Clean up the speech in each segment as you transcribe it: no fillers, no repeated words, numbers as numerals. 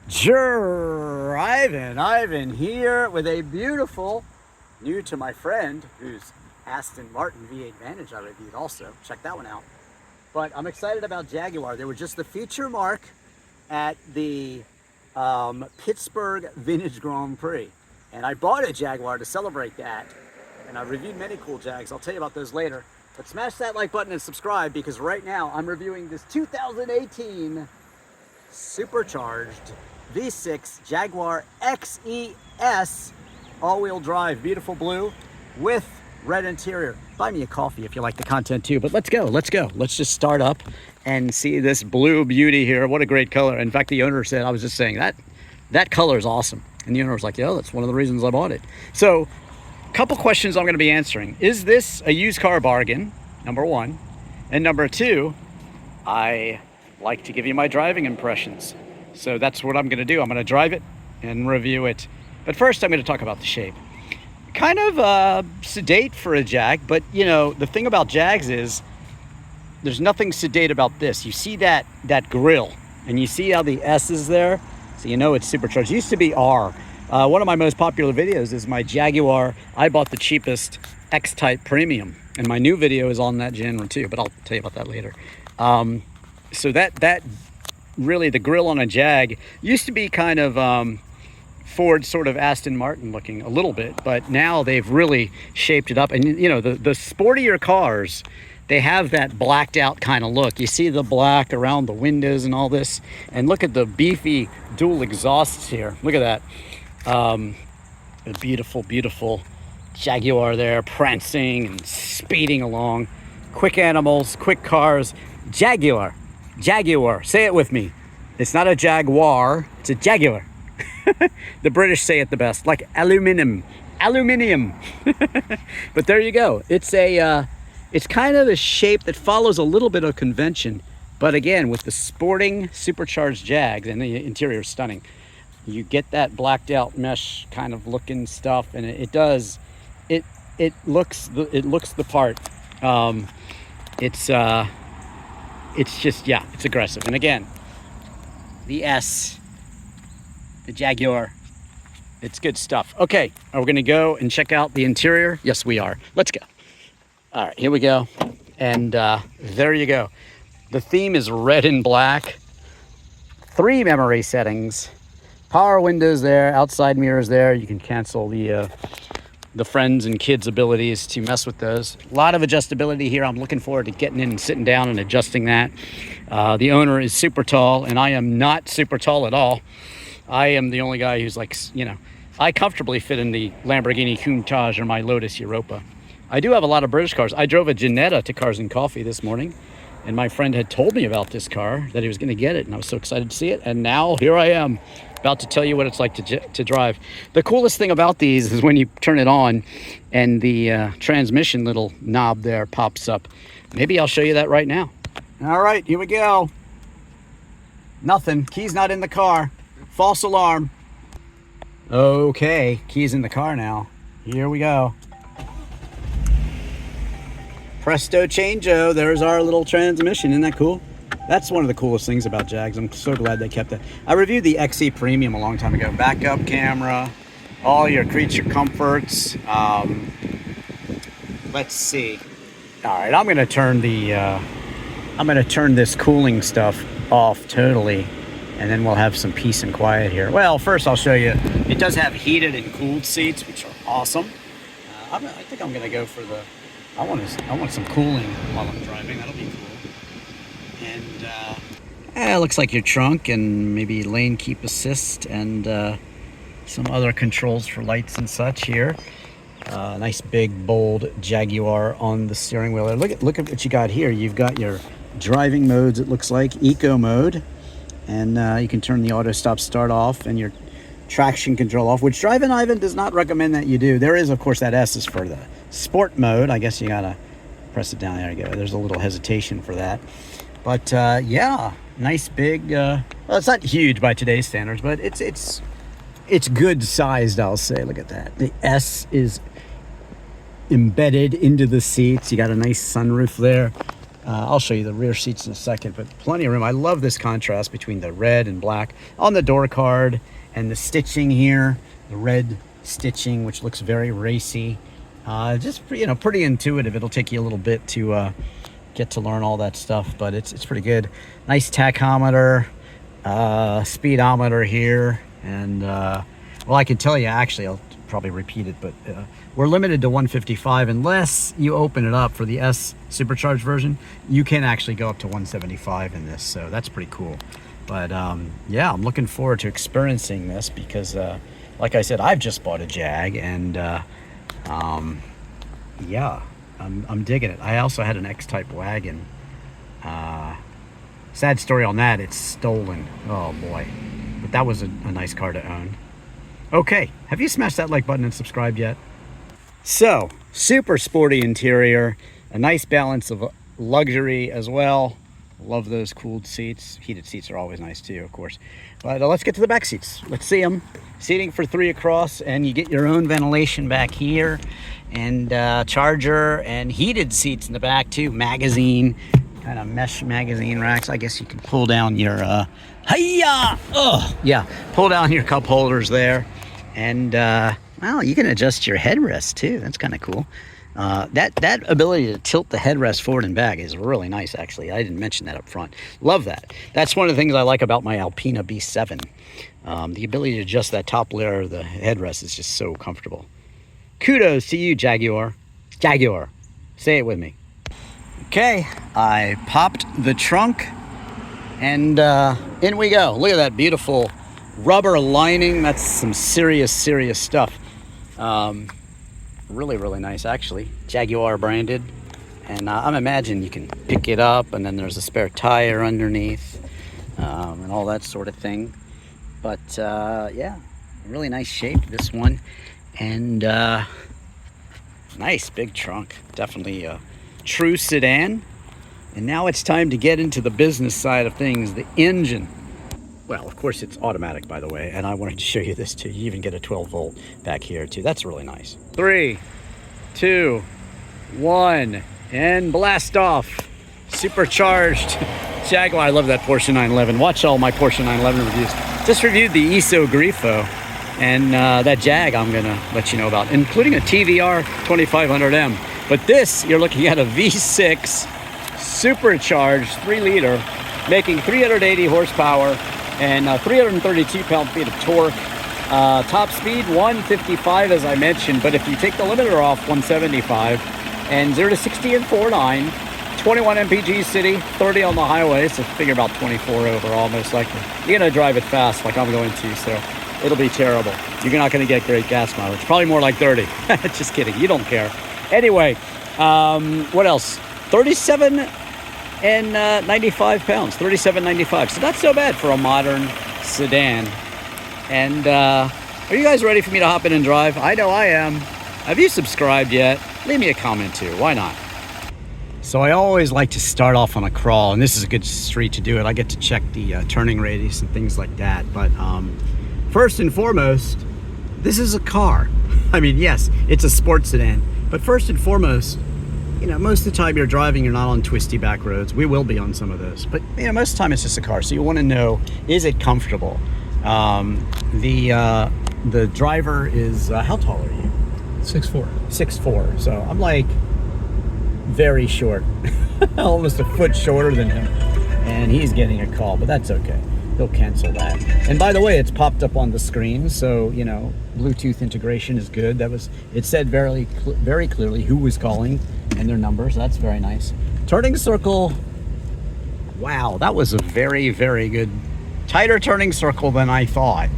Drivin Ivan here with a beautiful, new to my friend, who's Aston Martin V8 Vantage I reviewed also. Check that one out. But I'm excited about Jaguar. They were just the feature mark at the Pittsburgh Vintage Grand Prix. And I bought a Jaguar to celebrate that. And I reviewed many cool Jags. I'll tell you about those later. But smash that like button and subscribe, because right now I'm reviewing this 2018 Supercharged V6 Jaguar XKE all-wheel drive, beautiful blue with red interior. Buy me a coffee if you like the content too, but let's go. Let's just start up and see this blue beauty here. What a great color. In fact, the owner said, I was just saying that color is awesome. And the owner was like, yeah, that's one of the reasons I bought it. So a couple questions I'm going to be answering. Is this a used car bargain? Number one. And number two, I like to give you my driving impressions. So that's what I'm going to do. I'm going to drive it and review it. But first, I'm going to talk about the shape. Kind of sedate for a Jag, but you know, the thing about Jags is there's nothing sedate about this. You see that grille, and you see how the S is there, so you know it's supercharged. It used to be R. One of my most popular videos is my Jaguar. I bought the cheapest X-Type Premium, and my new video is on that genre too, but I'll tell you about that later. So that really, the grille on a Jag used to be kind of Ford sort of Aston Martin looking a little bit, but now they've really shaped it up. And you know, the sportier cars, they have that blacked out kind of look. You see the black around the windows and all this, and look at the beefy dual exhausts here. Look at that. A beautiful Jaguar there, prancing and speeding along. Quick animals, quick cars. Jaguar, say it with me. It's not a Jaguar, it's a Jaguar. The British say it the best, like aluminium. But there you go. It's kind of a shape that follows a little bit of convention, but again, with the sporting supercharged Jags, and the interior is stunning. You get that blacked out mesh kind of looking stuff, and it looks the part. It's just, yeah, it's aggressive. And again, the Jaguar, it's good stuff. Okay, are we gonna go and check out the interior? Yes, we are. Let's go. All right, here we go. And there you go. The theme is red and black. 3 memory settings. Power windows there, outside mirrors there. You can cancel the friends and kids' abilities to mess with those. A lot of adjustability here. I'm looking forward to getting in and sitting down and adjusting that. The owner is super tall, and I am not super tall at all. I am the only guy who's like, you know, I comfortably fit in the Lamborghini Countach or my Lotus Europa. I do have a lot of British cars. I drove a Ginetta to Cars and Coffee this morning, and my friend had told me about this car, that he was going to get it, and I was so excited to see it. And now here I am, about to tell you what it's like to drive. The coolest thing about these is when you turn it on and the transmission little knob there pops up. Maybe I'll show you that right now. All right, here we go. Nothing. Key's not in the car. False alarm. Okay, key's in the car now. Here we go. Presto changeo. There's our little transmission. Isn't that cool? That's one of the coolest things about Jags. I'm so glad they kept that. I reviewed the XE Premium a long time ago. Backup camera, all your creature comforts. Let's see. All right, I'm going to turn this cooling stuff off totally, and then we'll have some peace and quiet here. Well, first I'll show you. It does have heated and cooled seats, which are awesome. I think I'm going to go for the. I want some cooling while I'm driving. That'll be cool. And it looks like your trunk and maybe lane keep assist and some other controls for lights and such here. Nice big bold Jaguar on the steering wheel. Look at what you got here. You've got your driving modes. It looks like eco mode, and you can turn the auto stop start off and your traction control off, which Drivin Ivan does not recommend that you do. There is, of course, that S is for the sport mode. I guess you gotta press it down. There you go. There's a little hesitation for that. But yeah, nice big, well, it's not huge by today's standards, but it's good sized, I'll say. Look at that. The S is embedded into the seats. You got a nice sunroof there. I'll show you the rear seats in a second, but plenty of room. I love this contrast between the red and black on the door card and the stitching here, the red stitching, which looks very racy. Just, you know, pretty intuitive. It'll take you a little bit to get to learn all that stuff, but it's pretty good. Nice tachometer, speedometer here, and well, I can tell you, actually, I'll probably repeat it, but we're limited to 155 unless you open it up for the S Supercharged version. You can actually go up to 175 in this, so that's pretty cool. But yeah, I'm looking forward to experiencing this because, like I said, I've just bought a Jag, and yeah, I'm digging it. I also had an X-Type wagon. Sad story on that, it's stolen. Oh boy, but that was a nice car to own. Okay, have you smashed that like button and subscribed yet? So, super sporty interior, a nice balance of luxury as well. Love those cooled seats. Heated seats are always nice too, of course. But let's get to the back seats. Let's see them. Seating for 3 across, and you get your own ventilation back here, and charger, and heated seats in the back too. Magazine, kind of mesh magazine racks. I guess you can pull down your, pull down your cup holders there. And, well, you can adjust your headrest too. That's kind of cool. That ability to tilt the headrest forward and back is really nice, actually. I didn't mention that up front. Love that. That's one of the things I like about my Alpina B7. The ability to adjust that top layer of the headrest is just so comfortable. Kudos to you, Jaguar. Jaguar. Say it with me. Okay, I popped the trunk, and in we go. Look at that beautiful rubber lining. That's some serious stuff. Really, really nice, actually. Jaguar branded. And I'm imagining you can pick it up, and then there's a spare tire underneath, and all that sort of thing. But yeah, really nice shape, this one. And nice big trunk. Definitely a true sedan. And now it's time to get into the business side of things, the engine. Well, of course, it's automatic, by the way, and I wanted to show you this too. You even get a 12-volt back here too. That's really nice. 3, 2, 1, and blast off. Supercharged Jaguar. I love that Porsche 911. Watch all my Porsche 911 reviews. Just reviewed the ISO Grifo, and that Jag I'm gonna let you know about, including a TVR 2500M. But this, you're looking at a V6 supercharged 3-liter, making 380 horsepower and 332 pound-feet of torque. Top speed 155, as I mentioned, but if you take the limiter off, 175, and 0 to 60 in 4.9, 21 mpg city, 30 on the highway, so figure about 24 overall most likely. You're gonna drive it fast like I'm going to, so it'll be terrible. You're not gonna get great gas mileage, probably more like 30. Just kidding, you don't care. Anyway, what else? 37 and 95 pounds, 37.95. So that's so bad for a modern sedan. And are you guys ready for me to hop in and drive? I know I am. Have you subscribed yet? Leave me a comment too, why not? So I always like to start off on a crawl, and this is a good street to do it. I get to check the turning radius and things like that. But first and foremost, this is a car. I mean, yes, it's a sports sedan, but first and foremost, you know, most of the time you're driving, you're not on twisty back roads. We will be on some of those, but you know, most of the time it's just a car. So you want to know, is it comfortable? The driver is, how tall are you? 6'4". 6'4". So I'm like very short, almost a foot shorter than him, and he's getting a call, but that's okay. He'll cancel that. And by the way, it's popped up on the screen, so you know, Bluetooth integration is good. It said very clearly who was calling and their number, so that's very nice. Turning circle, wow, that was a very good, tighter turning circle than I thought.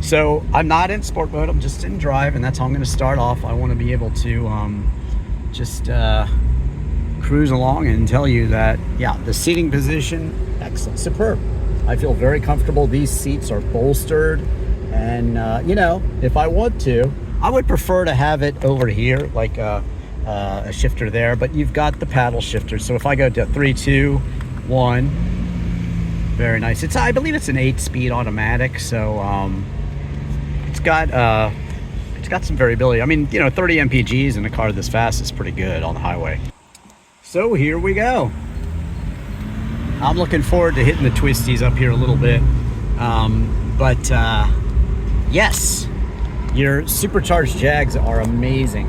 So I'm not in sport mode, I'm just in drive, and that's how I'm going to start off. I want to be able to just cruise along and tell you that, yeah, the seating position, excellent, superb. I feel very comfortable. These seats are bolstered, and you know, if I want to, I would prefer to have it over here, like a shifter there, but you've got the paddle shifter. So if I go to 3, 2, 1, very nice. I believe it's an 8-speed automatic, so it's got some variability. I mean, you know, 30 mpgs in a car this fast is pretty good on the highway. So here we go. I'm looking forward to hitting the twisties up here a little bit. But yes, your supercharged Jags are amazing.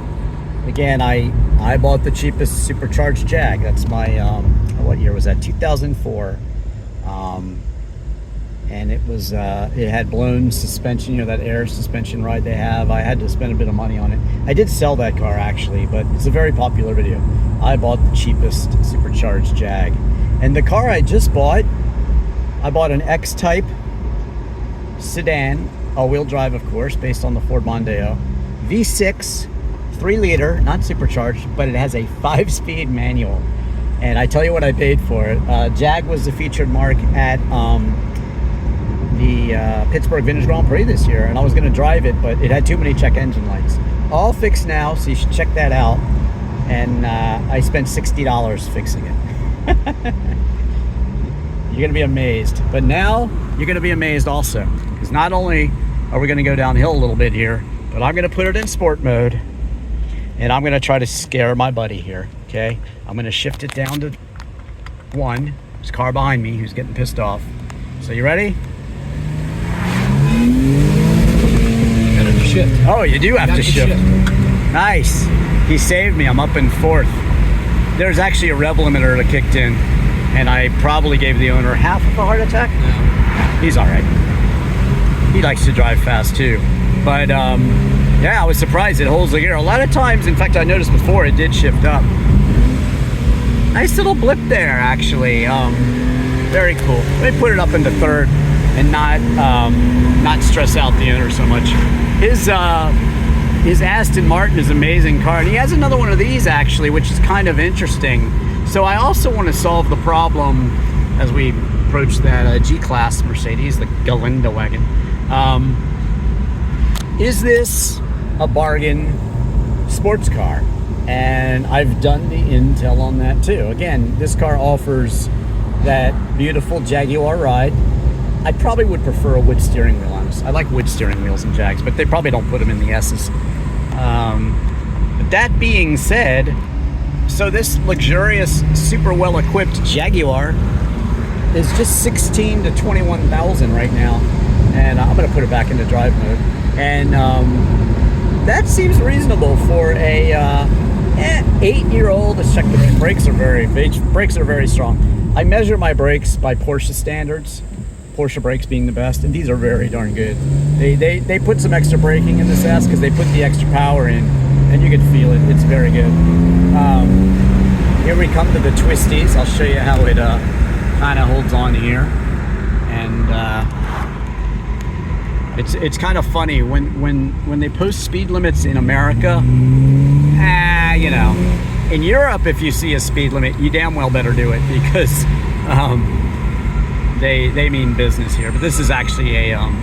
Again, I bought the cheapest supercharged Jag. That's my, what year was that? 2004. And it was, it had blown suspension, you know, that air suspension ride they have. I had to spend a bit of money on it. I did sell that car actually, but it's a very popular video. I bought the cheapest supercharged Jag. And the car I just bought, I bought an X-Type Sedan, all-wheel drive of course, based on the Ford Mondeo. V6, 3 liter, not supercharged, but it has a 5-speed manual. And I tell you what I paid for it. Jag was the featured mark at the Pittsburgh Vintage Grand Prix this year, and I was going to drive it, but it had too many check engine lights. All fixed now, so you should check that out. And I spent $60 fixing it. You're going to be amazed. But now you're going to be amazed also, because not only are we going to go downhill a little bit here, but I'm going to put it in sport mode, and I'm going to try to scare my buddy here. Okay, I'm going to shift it down to 1. There's a car behind me who's getting pissed off. So you ready? Shift. Oh, you do have to shift. Nice. He saved me. I'm up in 4th. There's actually a rev limiter that kicked in, and I probably gave the owner half of a heart attack. No. He's all right. He likes to drive fast too. But yeah, I was surprised it holds the gear. A lot of times, in fact, I noticed before it did shift up. Nice little blip there, actually. Very cool. Let me put it up into 3rd and not stress out the owner so much. His Aston Martin is an amazing car, and he has another one of these actually, which is kind of interesting. So I also want to solve the problem as we approach that G-Class Mercedes, the Galinda wagon. Is this a bargain sports car? And I've done the intel on that too. Again, this car offers that beautiful Jaguar ride. I probably would prefer a wood steering wheel, honestly. I like wood steering wheels in Jags, but they probably don't put them in the S's. But that being said, so this luxurious, super well-equipped Jaguar is just 16 to 21,000 right now, and I'm going to put it back into drive mode. And that seems reasonable for a 8-year-old. Let's check the brakes. Brakes are very strong. I measure my brakes by Porsche standards. Porsche brakes being the best, and these are very darn good. They put some extra braking in this S because they put the extra power in, and you can feel it. It's very good. Here we come to the twisties. I'll show you how it kind of holds on here, and it's kind of funny when they post speed limits in America. You know, in Europe, if you see a speed limit, you damn well better do it, because they mean business here. But this is actually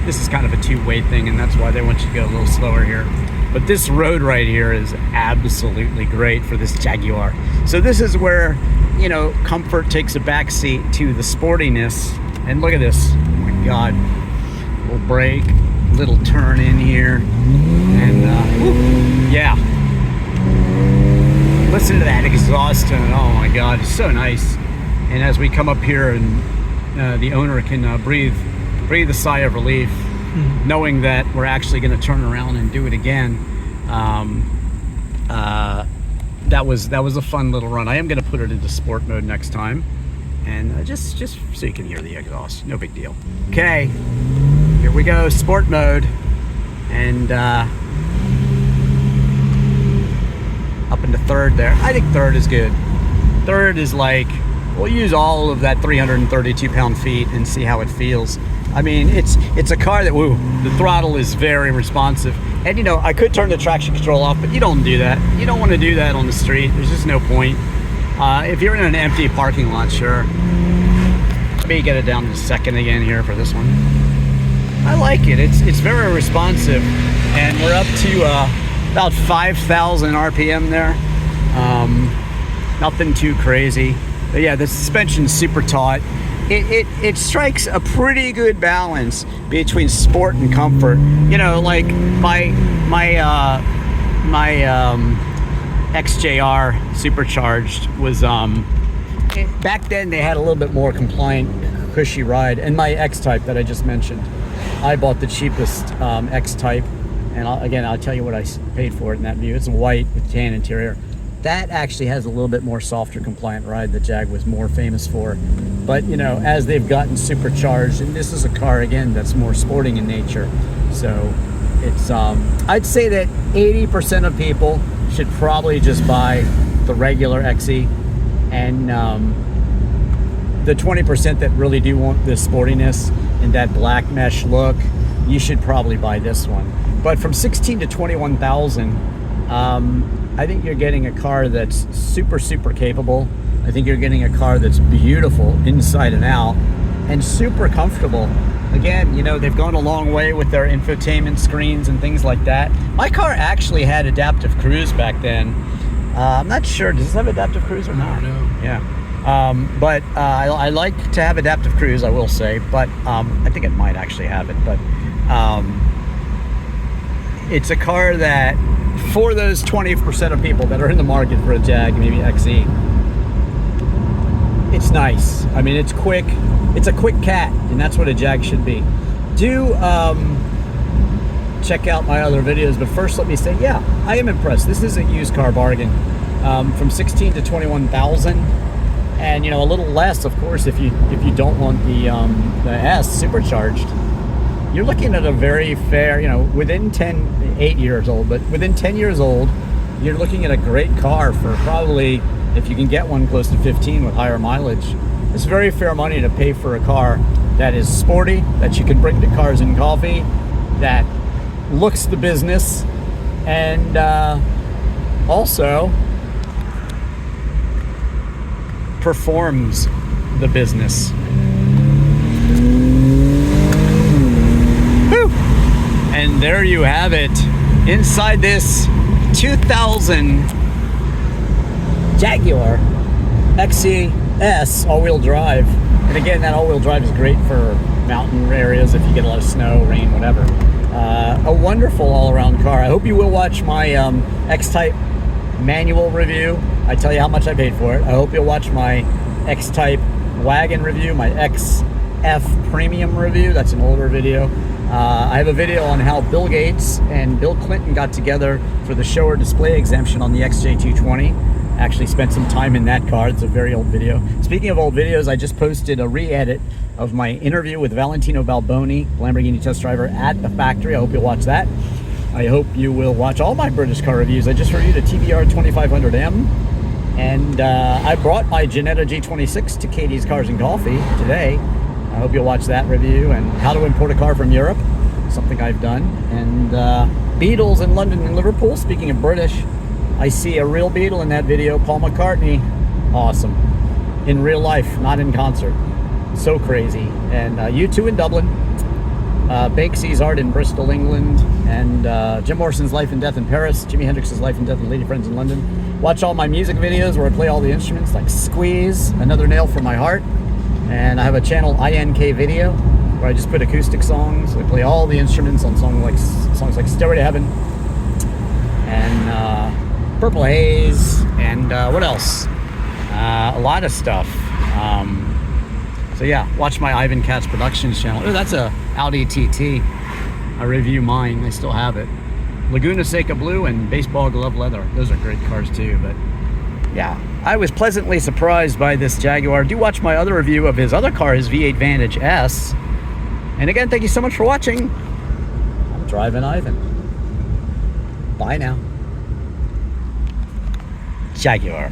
this is kind of a 2-way thing, and that's why they want you to go a little slower here. But this road right here is absolutely great for this Jaguar. So this is where, you know, comfort takes a backseat to the sportiness. And look at this. Oh my God. Little brake, little turn in here, and yeah. Listen to that exhaust tone. Oh my God, it's so nice. And as we come up here, and the owner can breathe a sigh of relief, knowing that we're actually going to turn around and do it again. That was a fun little run. I am going to put it into sport mode next time, and just so you can hear the exhaust. No big deal. Okay, here we go, sport mode, and up into 3rd there. I think 3rd is good. 3rd is like, we'll use all of that 332 pound-feet and see how it feels. I mean, it's a car that, woo, the throttle is very responsive. And you know, I could turn the traction control off, but you don't do that. You don't want to do that on the street. There's just no point. If you're in an empty parking lot, sure. Let me get it down to 2nd again here for this one. I like it. It's very responsive, and we're up to about 5,000 RPM there. Nothing too crazy. But yeah, the suspension's super taut. It strikes a pretty good balance between sport and comfort. You know, like my XJR Supercharged was back then they had a little bit more compliant, cushy ride. And my X-Type that I just mentioned, I bought the cheapest X-Type, and I'll tell you what I paid for it in that view. It's white with tan interior. That actually has a little bit more softer compliant ride that Jag was more famous for. But you know, as they've gotten supercharged, and this is a car again that's more sporting in nature, so it's I'd say that 80% of people should probably just buy the regular XE, and the 20% that really do want this sportiness and that black mesh look, you should probably buy this one. But from 16 to 21,000, I think you're getting a car that's super capable. I think you're getting a car that's beautiful inside and out and super comfortable. Again, you know, they've gone a long way with their infotainment screens and things like that. My car actually had adaptive cruise back then. I'm not sure, does this have adaptive cruise or not? No. Yeah. But I like to have adaptive cruise, I will say, but I think it might actually have it. But it's a car that, for those 20% of people that are in the market for a Jag, maybe XE, it's nice. I mean, it's quick. It's a quick cat, and that's what a Jag should be. Do check out my other videos, but first let me say, yeah, I am impressed. This is a used car bargain, from 16 to 21,000, and you know, a little less, of course, if you don't want the S supercharged. You're looking at a very fair, you know, within 8 years old, but within 10 years old, you're looking at a great car for probably, if you can get one close to 15 with higher mileage. It's very fair money to pay for a car that is sporty, that you can bring to Cars and Coffee, that looks the business, and also performs the business. And there you have it. Inside this 2000 Jaguar XKE all-wheel drive. And again, that all-wheel drive is great for mountain areas if you get a lot of snow, rain, whatever. A wonderful all-around car. I hope you will watch my X-Type manual review. I tell you how much I paid for it. I hope you'll watch my X-Type wagon review, my XF premium review. That's an older video. I have a video on how Bill Gates and Bill Clinton got together for the show or display exemption on the XJ220. Actually spent some time in that car. It's a very old video. Speaking of old videos, I just posted a re-edit of my interview with Valentino Balboni, Lamborghini test driver, at the factory. I hope you'll watch that. I hope you will watch all my British car reviews. I just reviewed a TBR 2500M, and I brought my Jannetta G26 to Katie's Cars and Coffee today. I hope you'll watch that review, and how to import a car from Europe, something I've done. And Beatles in London and Liverpool. Speaking of British, I see a real Beatle in that video, Paul McCartney. Awesome. In real life, not in concert. So crazy. And U2 in Dublin, Bakesy's Art in Bristol, England, and Jim Morrison's Life and Death in Paris, Jimi Hendrix's Life and Death and Lady Friends in London. Watch all my music videos where I play all the instruments, like Squeeze, Another Nail for My Heart. And I have a channel, INK Video, where I just put acoustic songs. I play all the instruments on songs like Stairway to Heaven, and Purple Haze, and what else? A lot of stuff. So yeah, watch my Ivan Katz Productions channel. Oh, that's a Audi TT. I review mine. I still have it. Laguna Seca Blue and Baseball Glove Leather. Those are great cars too, but yeah, I was pleasantly surprised by this Jaguar. Do watch my other review of his other car, his V8 Vantage S. And again, thank you so much for watching. I'm Drivin Ivan. Bye now. Jaguar.